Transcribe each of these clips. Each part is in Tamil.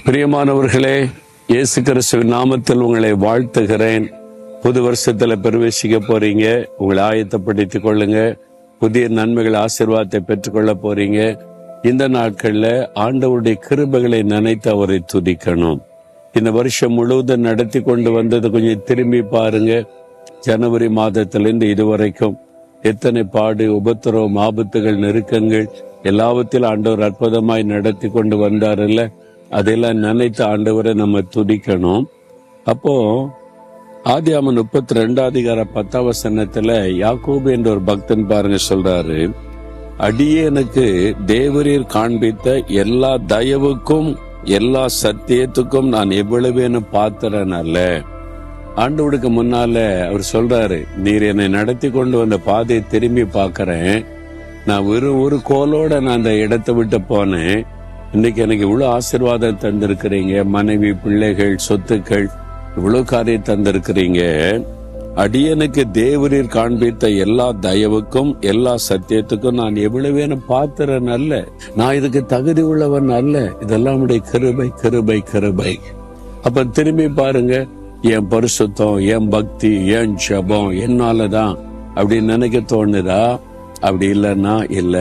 பிரியமானவர்களே, இயேசு கிறிஸ்துவின் நாமத்தில் உங்களை வாழ்த்துகிறேன். புது வருஷத்துல பிரவேசிக்க போறீங்க. உங்களை ஆயத்தப்படுத்திக் கொள்ளுங்க. புதிய நன்மைகள் ஆசீர்வாதத்தை பெற்றுக்கொள்ள போறீங்க. இந்த நாட்கள்ல ஆண்டவருடைய கிருபைகளை நினைத்து அவரை துதிக்கணும். இந்த வருஷம் முழுவதும் நடத்தி கொண்டு வந்தது கொஞ்சம் திரும்பி பாருங்க. ஜனவரி மாதத்திலிருந்து இதுவரைக்கும் எத்தனை பாடு, உபத்திரவம், ஆபத்துகள், நெருக்கங்கள் எல்லாவற்றிலும் ஆண்டவர் அற்புதமாய் நடத்தி கொண்டு வந்தாருல்ல. அதெல்லாம் நினைத்து ஆண்டவரை நம்ம துதிக்கணும். அப்போ ஆதியாகமம் 32:10 யாக்கோபு என்ற ஒரு பக்தன் பாருங்க சொல்றாரு, அடியேனுக்கு தேவரீர் காண்பித்த எல்லா தயவுக்கும் எல்லா சத்தியத்துக்கும் நான் எவ்வளவேன்னு பாத்திரன் அல்ல. ஆண்டவருக்கு முன்னால அவர் சொல்றாரு, நீர் என்னை நடத்தி கொண்டு வந்த பாதையை திரும்பி பாக்கிறேன். நான் ஒரு கோலோட நான் அந்த இடத்தை விட்டு போனேன். இன்னைக்கு எனக்கு இவ்வளவு ஆசீர்வாதம் தந்திருக்கிறீங்க. மனைவி, பிள்ளைகள், சொத்துக்கள், இவ்வளவு காரியம் தந்திருக்கிறீங்க. அடியனுக்கு தேவரீர் காண்பித்த எல்லா தயவுக்கும் எல்லா சத்தியத்துக்கும் நான் எவ்வளவேன்னு பாத்திரன் அல்ல. நான் இதுக்கு தகுதி உள்ளவன் அல்ல. இதெல்லாம் உடைய கிருபை, கிருபை, கிருபை. அப்ப திரும்பி பாருங்க, என் பரிசுத்தம், என் பக்தி, என் ஜபம் என்னாலதான் அப்படின்னு நினைக்க தோணுதா? அப்படி இல்லைன்னா இல்ல.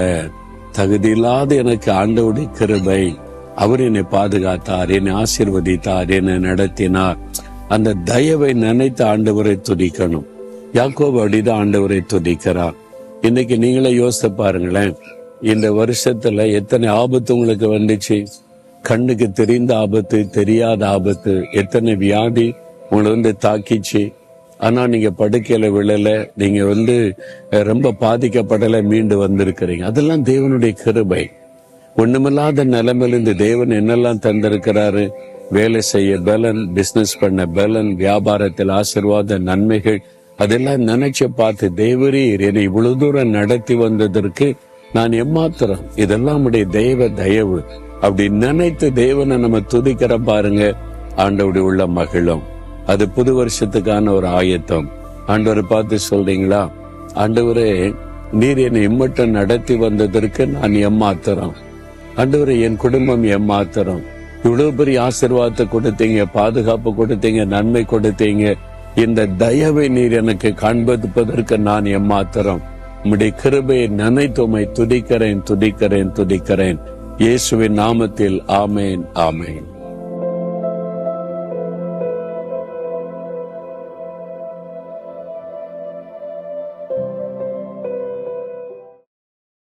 தகுதி இல்லாத எனக்கு ஆண்டவருடைய கிருபை. அவர் என்னை பாதுகாத்தார், என்னை ஆசீர்வதித்தார், என்னை நடத்தினார். அந்த தயவை நினைத்து ஆண்டவரை துதிக்கணும். யாக்கோபு அப்படிதான் ஆண்டவரை துதிக்கிறார். இன்னைக்கு நீங்களே யோசித்து பாருங்களேன். இந்த வருஷத்துல எத்தனை ஆபத்து உங்களுக்கு வந்துச்சு. கண்ணுக்கு தெரிந்த ஆபத்து, தெரியாத ஆபத்து, எத்தனை வியாதி உங்களை தாக்கிச்சு. ஆனா நீங்க படுக்கையில விழல, நீங்க ரொம்ப பாதிக்கப்படல, மீண்டு வந்திருக்கிறீங்க. அதெல்லாம் தேவனுடைய கிருபை. ஒண்ணுமில்லாத நிலைமையிலிருந்து தேவன் என்னெல்லாம் தந்திருக்கிறாரு. வேலை செய்ய பலன், பிசினஸ் பண்ண பலன், வியாபாரத்தில் ஆசீர்வாத நன்மைகள், அதெல்லாம் நினைச்சு பார்த்து தேவரீர் என்னை இவ்வளவு தூரம் நடத்தி வந்ததற்கு நான் எம்மாத்திரம், இதெல்லாம் உடைய தெய்வ தயவு அப்படி நினைத்து தேவனை நம்ம துதிக்கிற பாருங்க. ஆண்டவருடைய உள்ள மகிழும். அது புது வருஷத்துக்கான ஒரு ஆயத்தம். ஆண்டவரை பார்த்து சொல்றீங்களா, ஆண்டவரே நீர் என்னை இம்மட்டம் நடத்தி வந்ததற்கு நான் எம்மாத்திரம். ஆண்டவரே என் குடும்பம் எம்மாத்திரம். இவ்வளவு பெரிய ஆசீர்வாதத்தை கொடுத்தீங்க, பாதுகாப்பு கொடுத்தீங்க, நன்மை கொடுத்தீங்க. இந்த தயவை நீர் எனக்கு காண்பிப்பதற்கு நான் எம்மாத்திரம். உம்முடைய கிருபையை நினைத்து உம்மை துதிக்கிறேன், துதிக்கிறேன், துதிக்கிறேன். இயேசுவின் நாமத்தில் ஆமேன், ஆமேன்.